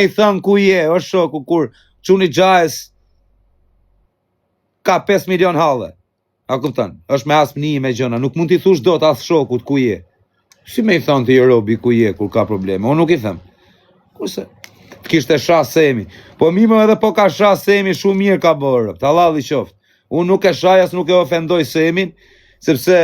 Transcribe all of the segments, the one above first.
I thënë ku je, o shoku, kur çuni Xhajes ka 5 milion halle. A kupton? Është me asmni me gjëna, nuk mund t'i thush dot as shokut ku je. Si me I thon ti robi ku je kur ka probleme? Unë nuk I them. Kurse kishte shah Semi. Po mimo edhe po ka shah Semi shumë mirë ka bërë. Tallalli qoftë. Unë nuk e shaj as nuk e ofendoj Semin, sepse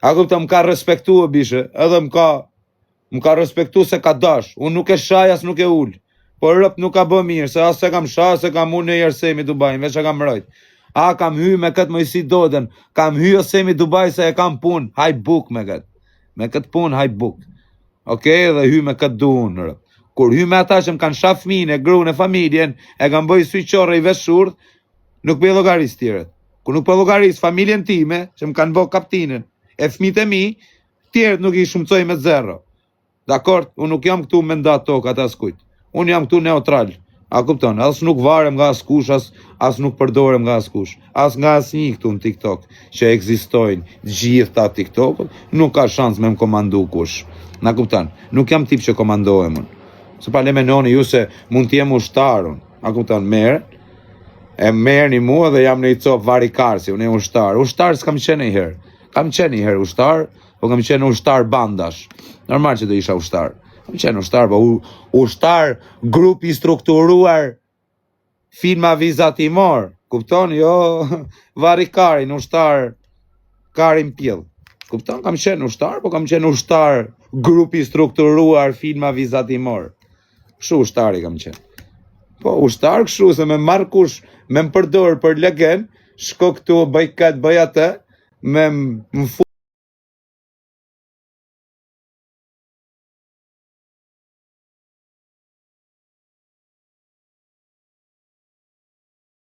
a kupton më ka respektuar bishe, edhe më ka respektu se ka dash. Unë nuk e shaj as nuk e ul. Po rëp nuk ka bë mirë, se as se kam shah, se kam unë në Semi Dubai, veç e kam mrojt. A kam hy me këtë më si doden, kam hy o Semi Dubai se e kam pun, haj buk me këtë. Me këtë pun, haj buk. Okej, dhe hy me këtë duun, rëp. Kur hy me ata që më kanë shaf fëmijën, e gruan e familjen, e kanë bëj syqorë I veshurd, nuk për llogaris tjerët. Kur nuk për llogaris familjen time, që më kanë bë kaptinën, e fëmijët e mi, tjerët nuk I shumëcoj me zero. Dakor, unë nuk jam këtu me nda tokat as kujt. Unë jam këtu neutral. A kupton, as nuk varem nga askush, as nuk përdorem nga askush. As nga asnjë këtu në TikTok që ekzistojnë gjitha TikTokut, nuk ka shans me më komandu kush. Na kupton, nuk jam tip që komandohem unë. Se pa le menoni ju se mund t'jem ushtar unë. A kupton, e merrni mua dhe jam në I cop varikarsi, unë e ushtar. Ushtar s'kam qenë I herë. Kam qenë I herë ushtar, po kam qenë ushtar bandash. Normal që do isha ushtar. Kam qenë ushtar, po ushtar grupi strukturuar firma vizatimor. Kupton? Jo varikarin, ushtar karin pjell. Kupton? Kam qenë ushtar, po kam qenë ushtar grupi strukturuar firma vizatimor. Kështu ushtari kam qenë. Po ushtar kështu se me marr kush, me më përdor për legen, shko këtu, bëj këtë, bëj atë, me më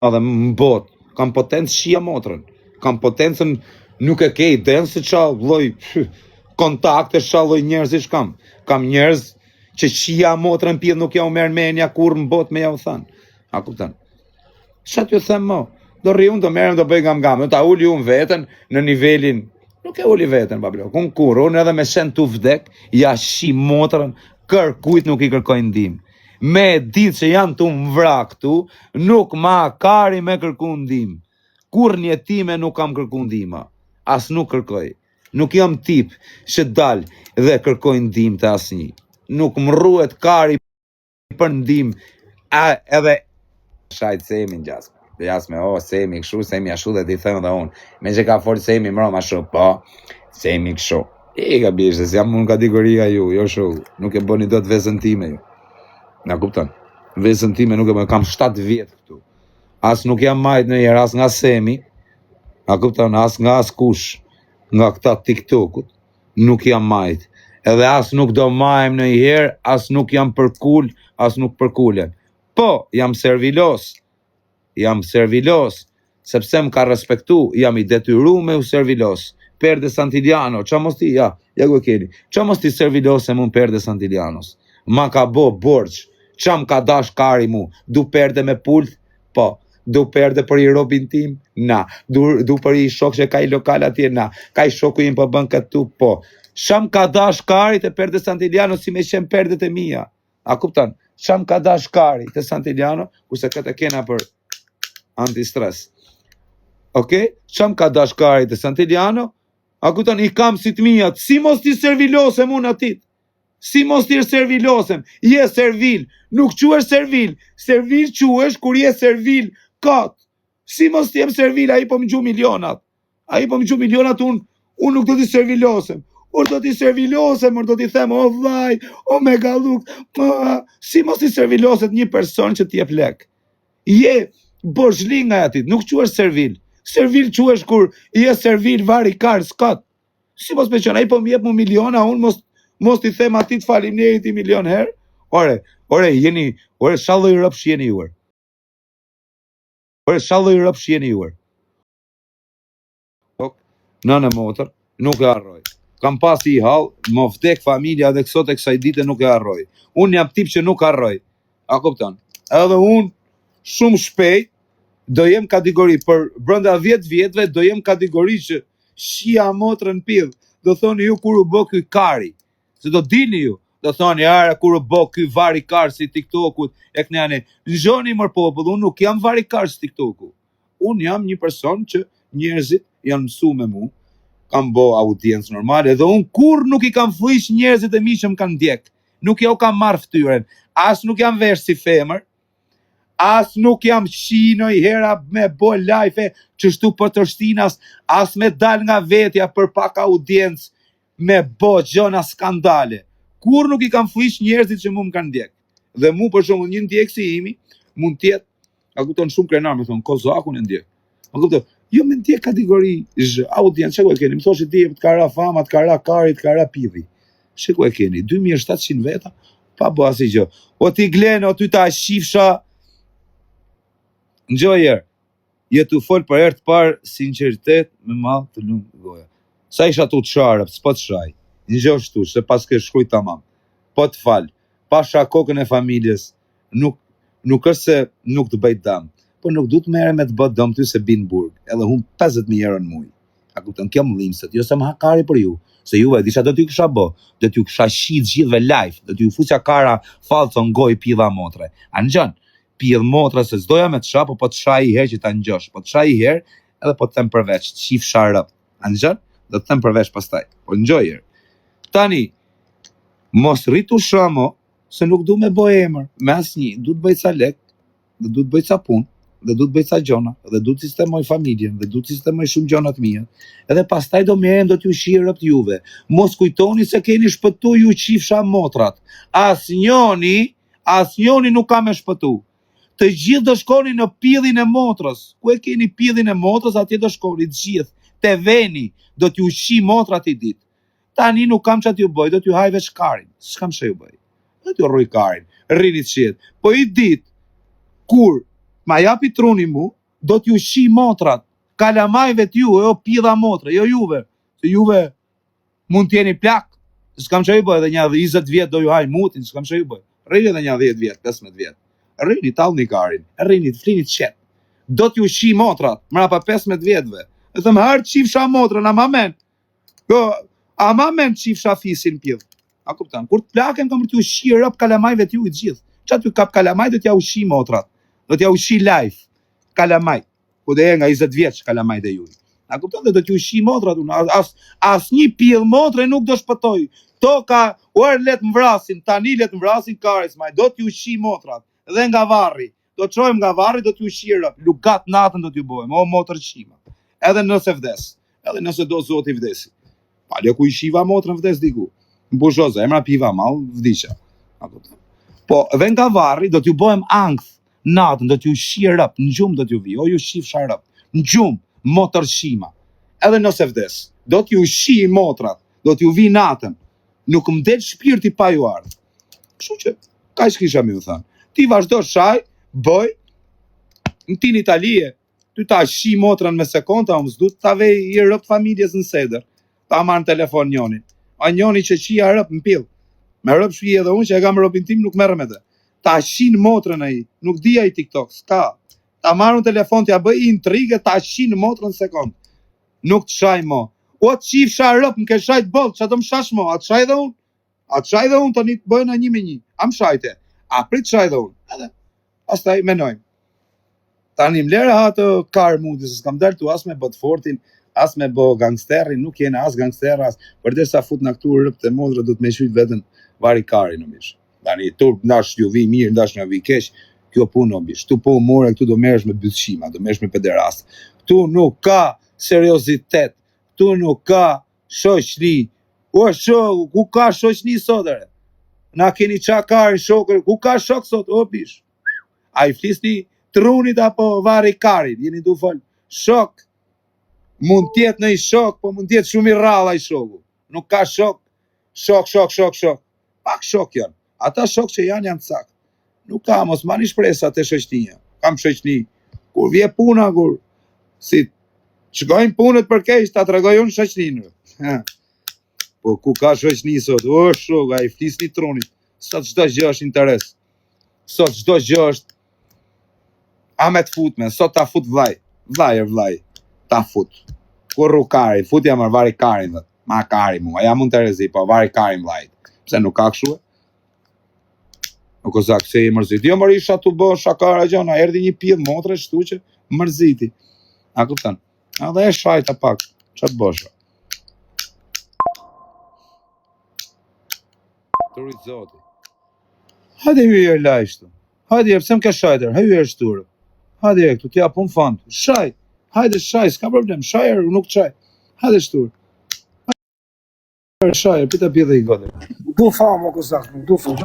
dhe më bot, kam potencë shia motrën, kam potencën nuk e kej den se qa loj kontakte qa loj njerëzish kam njerëz që shia motrën pjedh nuk ja u merë menja kur më bot me ja u thanë, a kuptan? Qa t'ju them mo? Do rri unë, do merëm, do bëj gam, ta uli unë vetën në nivelin, nuk e uli vetën, bablo, unë edhe me sen tu vdek, ja shi motrën, kërkujt nuk I kërkojnë ndim. Me ditë që janë të më vra këtu, nuk ma kari me kërku ndim. Kur një time nuk kam kërku ndima. As nuk kërkoj. Nuk jam tip që dal dhe kërkoj ndim të asnjë. Nuk më rruet kari për ndim. Edhe shajt Semi në Gjasme, Semi këshu, Semi ashu dhe ti thëmë dhe unë. Me që ka folë Semi mro ma shu, po, Semi këshu. I ka bishë, se jam unë kategoria ju, jo shu, nuk e bëni do të vesën time ju. Na kupton? Vesën time nuk e më kam 7 vjetë këtu. As nuk jam majt në herë, as nga Semi, a kupton, as nga askush, nga këta TikTokut, nuk jam majt. Edhe as nuk do majm në herë, as nuk jam përkull, as nuk përkullen. Po, jam servilos, sepse më ka respektu, jam I detyru me u servilos. Perde Santiliano, qa mos ti, ja ku e keni, qa mos ti servilos e mun Perde Santilianos. Ma ka bo borç, qa më ka dash kari mu, du perde me pulth, po, du perde për I robin tim, na, du për I shok që ka I lokal atje, na, ka I shoku im për bën këtu, po, qa më ka dash kari të Perde Santiliano si me qenë perdet e mija, a kuptan, qa më ka dash kari të Santiliano, kurse këtë kena për antistres, okej, qa më ka dash kari të Santiliano, a kuptan, I kam si të mijat, si mos ti servilosem unë atit, si mos t'i servilosem, je servil, nuk quesh servil quesh kur je servil kat, si mos t'jem servil, a I po më gju milionat, unë nuk do t'i servilosem, unë do t'i servilosem, unë do t'i them, o vlaj, o megalluk, si mos t'i serviloset një person që t'jep lek, je boshli nga atit, nuk quesh servil quesh kur je servil vari kar s'kat, si mos me qënë, a I po më jep mu miliona, unë mos t'i them atit faleminderit I milion herë. Ore, shalloj rëpsh jeni juar. Nënë motër, nuk e harroj. Kam pas I hall, më vdek familja dhe kësot e kësaj dite nuk e harroj. Unë jam tip që nuk harroj. A kupton? Edhe unë shumë shpejt do jem kategori për brenda 10 vjetëve do jem kategori që shia motrën pidh. Do thoni ju kur u bë ky kari. Se do dini ju, Do thoni, ara kur u bë ky varikar si TikTokut, e kënani, lëgjoni mër popull, unë nuk jam varikar si TikToku. Unë jam një person që njerëzit janë mësu me mu, kam bo audiencë normale, dhe unë kur nuk i kam flish njerëzit e mi që më kanë ndjek. Nuk ja u kam marrë ftyren, as nuk jam vesh si femër, as nuk jam shino i hera me bo live që shtu për të shtinas, as me dal nga vetja për pak audiencë, me bo gjona skandale. Kur nuk i kam flish njerëzit që mu më kanë ndjek. Dhe mu për shumë një ndjek si imi, mund tjetë, a kupton shumë krenar me thonë, Kozakun e ndjek. A kupton, jo me ndjek kategori audiencë, që ku e keni, më thoshe ti, të ka ra fama, të ka ra karit, të ka ra pidhi. Që ku e keni, 2700 veta, pa bo asi gjë. O ti Glen, o ty ta shifsha, Njojer, jetu fol për herë të parë sinqeritet me madh të lumë goja. Sa isha tu të sharëp, s'po të shaj. Njëgjoh shtu, se pas ke shkruj tamam. Po të fal, pasha kokën e familjes, nuk është se nuk të bëjt dam, po nuk du të mere me të bët dam ty se bin burg, edhe hum 50.000 euro në muj. A kupton, kjo më limset, jo se më hakari për ju, se juve, disha do t'ju kësha bë, do t'ju kësha shit gjithve live, do t'ju fuqa kara falco në goj pidha motre. A në gjën, pidh motra se s'doja me të sha, po të sha i herë që ta ngjosh, po të sha i herë, edhe po të them përveç, qif sharëp. A në gjën, do të them përveç pastaj, po ngjojer. Tani, mos rritu shamo, se nuk du me bo emër, me asnjë, du të bëj ca lek, dhe du të bëj ca punë, dhe du të bëj ca gjona, dhe du të sistemoj familjen, dhe du të sistemoj shumë gjonat mija, edhe pastaj do merrem do t'ju shirëp t'juve. Mos kujtoni se keni shpëtu ju qifsha motrat. Asnjoni nuk ka me shpëtu. Të gjithë do shkoni në pidhin e motrës. Ku e keni pidhin e motrës, atje do shkoni të gjithë. Te veni, do t'ju shi motrat i ditë. Tani nuk kam që t'ju bëj, do t'ju haj veç karin. S'kam që ju bëj. Do t'ju rruj karin, rrini qetë. Po i ditë, kur ma japi truni mu, do t'ju shi motrat. Kalamajve t'ju, jo pidha motre, jo juve. Se juve mund t'jeni plak. S'kam që ju bëj, dhe një 20 vjet do ju haj mutin, s'kam që ju bëj. Rrini dhe një 10 vjet, 15 vjet. Rrini talni karin, rrini të flinit qetë. Do t'ju shi motrat, mrapa 15 vjetve. E thëmë, harë qifsha motrën, a ma men. A ma men qifsha fisin pjevë. A kuptan, kur të plaken, kam t'ju shi rëp kalamajve t'ju i gjithë. Qa t'ju kap kalamaj, do t'ja u shi motrat. Do t'ja u shi life. Kalamaj. Ku dhe e nga 20 vjeç kalamaj dhe ju. A kuptan, dhe do t'ju shi motrat. As një pjevë motre nuk do shpëtoj. To ka, uar let më vrasin, tani let më vrasin karismaj. Do t'ju shi motrat. Dhe nga varri, do të qojmë nga varri, do t'ju shirë, lugat natën do t'ju bojmë, o motër shima, edhe nëse vdes, edhe nëse do zoti vdesi. Palja ku i shiva motrën vdes diku, më bushoza, emra piva mal, vdisha. Po, edhe nga varri, do t'ju bojmë angth, natën, do t'ju shirë, në gjumë do t'ju vi, o ju shif sharëp, në gjumë, motër shima, edhe nëse vdes, do t'ju shi motrat, do t'ju vi natën, nuk më del shpirti pa ju ardhë. Kështu që, ka që kisha mi u thanë. Ti vazhdo shaj, bëj, në ti në Italie, ty ta shi motrën me sekonda, më zdu ta vej i rëp familjes në seder, ta marrë në telefon njoni. A njoni që qia rëp në pil, me rëp shpi edhe unë që e kam rëpin tim, nuk merë me dhe. Ta shi në motrën e i, nuk dhja i TikTok, s'ka. Ta marrë në telefon, t'ja bëj i intrige, ta shi në motrën sekund. Nuk të shaj mo. O të qif sha rëp, më ke shajt bolë, që të më shash mo, a të shaj dhe unë? A të shaj dhe unë, të një të bëjnë a një me një. A më shajte. A prit shaj dhe unë, edhe, pastaj menojmë. Tani më lere hatë karë mundi, se s'kam dalë tu as me bët fortin, as me bë gangsterin, nuk jene as gangster, as, përder sa fut në këtu rëp të modrë, du të me shujt vetën vari kari në mish. Tani, tu ndash ju vi mirë, ndash një vi kesh, kjo punë në bish. Tu po more, këtu do meresh me bytshima, do meresh me pederast. Tu nuk ka seriozitet, tu nuk ka shoqni, ku ka shoqni sotëre? Na keni qa karin shokër, ku ka shok sot, o bish. A i flisni trunit apo vari karin, jeni du fol. Shok, mund tjetë në i shok, po mund tjetë shumë i rralla i shoku. Nuk ka shok, shok. Pak shok janë, ata shok që janë cak. Nuk ka, mos mani shpresa të shoqnia. Kam shoqni, kur vje puna, kur, si, qëgojnë punët për kesh, ta të regojnë shoqninë. Po ku ka shoqni sot, o shok, a i flisni trunit, sot çdo gjë është interes, sot çdo gjë është, a me të fut me, sot ta fut vlaj, ta fut, kur ru kari, futja mërë vari karin, ma kari mu, a ja mund të rezi, po vari karin vlajt, pse nuk ka këshu, O kozak, se i mërzit. Jo mërë isha të bë shakara gjona, erdi një pjellë motre, shtu që mërziti. A kuptan? A dhe e shajta pak, që të bësha. Të rritë zoti. Hajde hyje lajshtu. Hajde pse më ke shajter, hyje shturë. Hajde këtu, t'ja pun fund. Shaj. Hajde shaj, s'ka problem. Shajer, nuk çaj. Hajde shturë. Shajer, pita pjellë i godë. Du famë, o kozak, nuk du famë.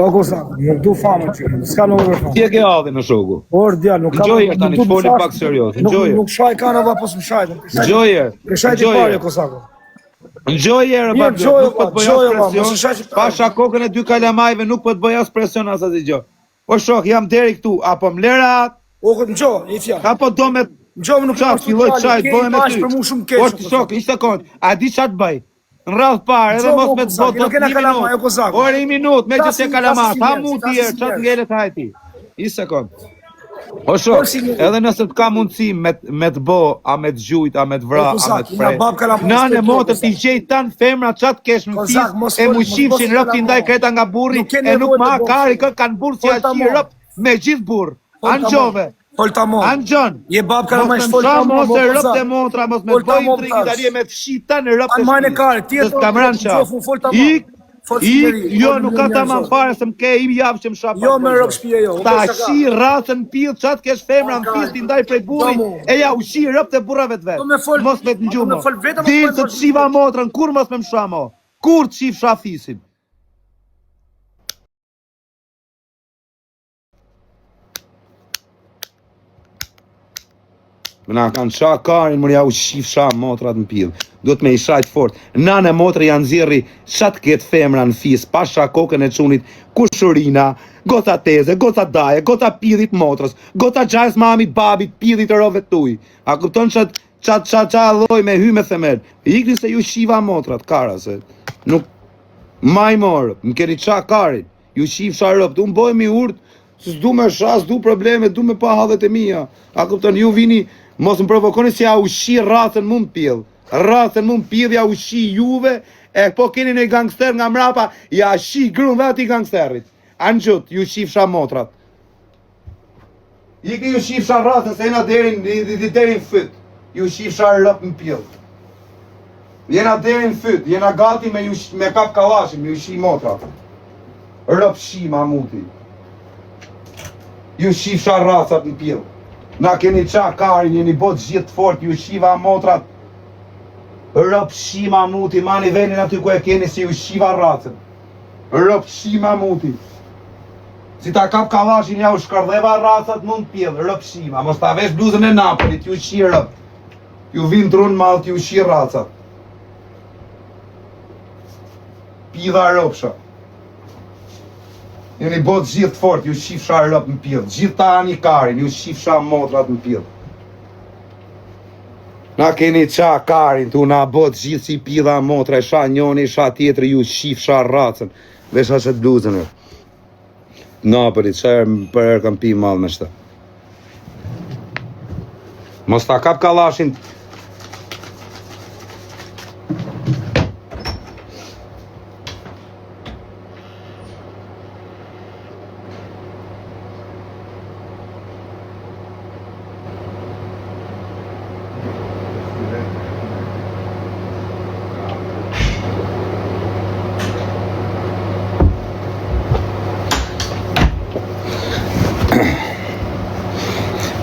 O kozak, nuk du famë që, s'ka në ove famë. Ti e ke adhi në shoku. Or, dja, nuk ka... Njoje tani, të foli pak serios. Njoje. Nuk shaj ka në vapos më shajtë. Njoje. Ke shajtë i pari, o kozak. Njoje, rë pak, nuk po të bëj as presion. Pasha kokën e 2 kalamajve, nuk po të bëj as presion as asgjë gjë. O shok, jam deri këtu, apo më lerat? O, njo, i fjalë. Apo do me... Njo, më nuk qa, filloj çaj, bëhe me ty. Për mu shumë keq. O shok, ishte kont, a di ç'a të bëj? Në radh parë, edhe mos me të botë të një minutë. Ore i minutë, me gjithë se kalamar, ha mu tjerë, qa të ngellet hajti. I sekund. O shok, edhe nëse të ka mundësi me të bo, a me të gjujt, a me të vra, a me të frej. Nane motër t'i gjej tanë femra qa të kesh në fis, e mu shifshin rëp t'i ndaj kreta nga burri, e nuk ma kari kërë kanë burë si a qi rëp me gjithë burë. Anë gjove. Anë gjon. Je bab kalamaj folta mo. Mos e rëp të motra, mos me të bëj intrigi tani me të shita në rëp të shmi. Të kamran qa. Jo, nuk ka ta man fare se m'ke i javë që më shapa. Jo, me rëp shpije jo. Ta shi ratën pillë qatë kesh femra në fis t'i ndaj prej burri, e ja u shi rëp të burrave të vetë. Mos me të ngjumo. Dilë të të shiva motrën, kur mos me më shamo? Kur të shif shafisin? Më na kanë qa karin, mërja u shif sha motrat në pillë. Do të me i shajt fort. Nane motrë janë zirri, qatë ketë femra në fis, pasha kokën e qunit, kushurina, gota teze, gota daje, gota pillit motrës, gota gjajs mami, babit, pillit e rove tuj. A kupton qa loj me hy me themel. Ikni se ju shiva motrat, kara se. Nuk, maj morë, më keni qa karin, ju shif sha rëpt, unë bojmë i urt, s'du me shas, s'du probleme, du me pa hallet e mija. A kupton, ju vini, mos më provokoni si a ushi ratën mund pjell. Ratën mund pjell, ja ushi juve, e po keni në gangster nga mrapa, ja shi grun dhe ati gangsterit. Anë gjut, ju shifsha motrat. Ikni ju shifsha ratën, se jena derin fyt. Ju shifsha rëp në pjell. Jena derin fyt, jena gati me kap kalashin, me ju shi motrat. Rëp shi mamuti. Ju shifsha racat në pjell. Na keni qa karin, jeni bot gjithë fort, ju shiva motrat. Rëp shi mamuti, mani venin aty ku e keni si ju shiva racën. Rëp shi mamuti. Si ta kap kalashin ja u shkardheva racat mund pjell, rëp shima. Mos ta vesh bluzën e Napolit, ju shi rëp. Ju vin trun malt, ju shi racat. Pidha rëpsha. Jeni bot gjithë fort, ju shifsha rëp në pjellë. Gjithë ta ani karin, ju shifsha motrat në pjellë. Na keni qa karin, tu na bot gjithë si pjella motra, e sha njoni, sha tjetër, ju shifsha racën. Vesha qëtë bluzën e. Napolit, për erë kam pi malë me shta. Mos ta kap kalashin.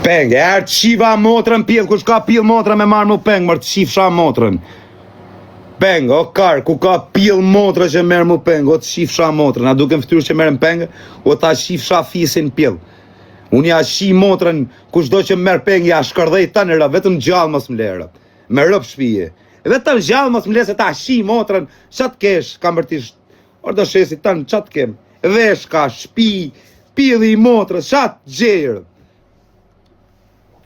Peng, erë të shiva motrën pjellë, kush ka pjellë motrën me marrë mu peng, mërë të shifsha motrën. Peng, o karë, ku ka pjellë motrën që merë mu peng, o të shifsha motrën, a duke më ftyrë që merë më peng, o ta shifsha fisin pjellë. Unë ja shi motrën, kush do që merë peng, ja shkardhej ta në rëp, vetëm gjallë mos më lerë, me rëp shpije. Vetëm gjallë mos më lerë se ta shi motrën, qatë kesh, kam bërtisht, orë do shesi tanë, qatë kem, veshka, shpi, pjellë i motrës, qatë gjerë.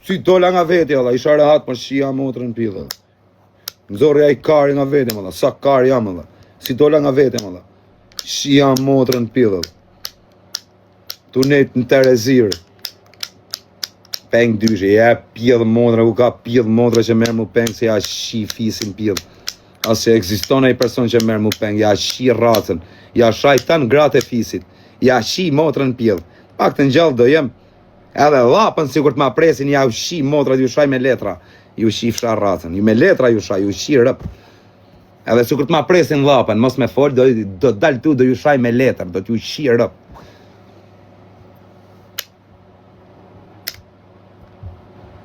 Si dola nga veti, alla, isha rehat për shia motrën pjellë. Nëzorja i kari nga veti, mëlla, sa kari jam, mëlla. Si dola nga veti, mëlla. Shia motrën pjellë. Tu nejtë në Terezirë. Peng dyshe, ja pjellë motrën, ku ka pjellë motrën që merë mu peng, se ja shi fisin pjellë. Ase eksiston e i person që merë mu peng, ja shi racën. Ja shaj tanë gratë e fisit. ja shi motrën pjell. Pak të gjallë do jem, edhe lapën sikur të ma presin, ja u shi motrat, ju shaj me letra, ju shi fsha racën, ju me letra ju shaj, ju shi rëp. Edhe sikur të ma presin lapën, mos me fol, do dal tu, do ju shaj me letër, do t'ju shi rëp.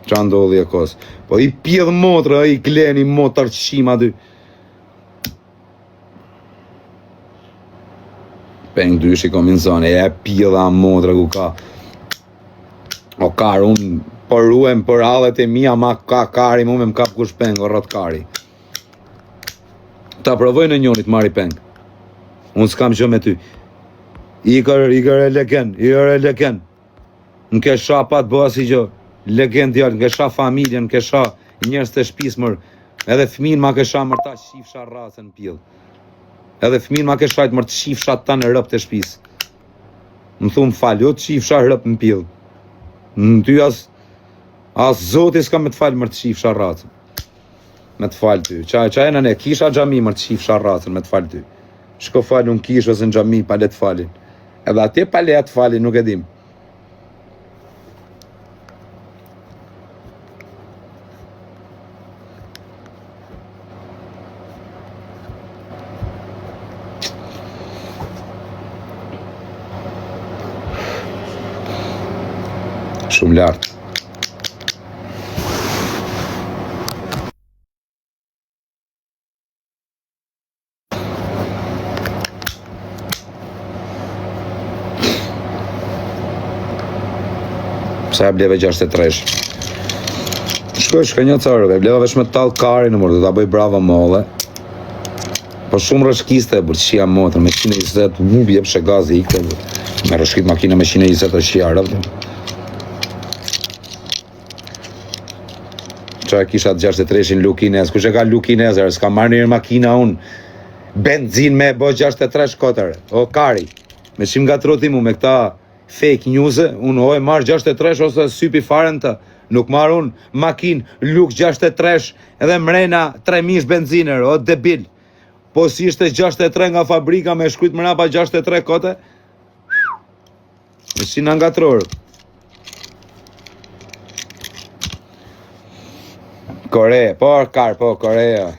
Qa ndodhi e kos? Po i pjedh motra, i kleni motar qima dy. Peng dy shikom insane, e pjedha motra ku ka. O kar, unë përruem për hallet e mia, ma ka kari, mu me m'kap kush peng, o rrët kari. Ta provoj në njonit, mari peng. Unë s'kam gjë me ty. Ikër e leken. Në ke sha pat bëha si gjë. Legend djallë, në ke sha familjen, në ke sha njerës të shpismër. Edhe fëmin ma ke sha mërta shifsha racën pjell. Edhe fëmin ma ke shajt mërtë shifsha ta në rëp të shpis. Më thumë falë, jo të shifsha rëp në pjell. Në ty as zoti s'ka me të falë mërtë shifsha racën. Me të falë ty. Qa e në ne, kisha gjami mërtë shifsha racën me të falë ty. Shko falë unë kishë ose në gjami pa le të falin. Edhe atje pa le të falin, nuk e dim. Shumë lartë. Pse e bleve 63. Shkoj një carëve, e bleva vesh me talë kari në mërë, dhe ta bëj brava molle. Po shumë rëshkiste e bërë, qia motër, me 120, mu bjep shë gazi ikte, me rëshkit makina me 120 e qia rëvë. Qa e kisha 63-shin Lukinez, kush e ka Lukinez, s'ka marrë njërë makina unë, benzin me bo 63 shkotër, o kari, me qim nga troti mu, me këta fake news, unë o e marrë 63 ose sypi faren të, nuk marrë unë makin Luk 63 edhe mrena 3000 benziner, o debil, po si ishte 63 nga fabrika me shkujt mrapa 63 kote, me si në nga trorë. Korea, po Korea.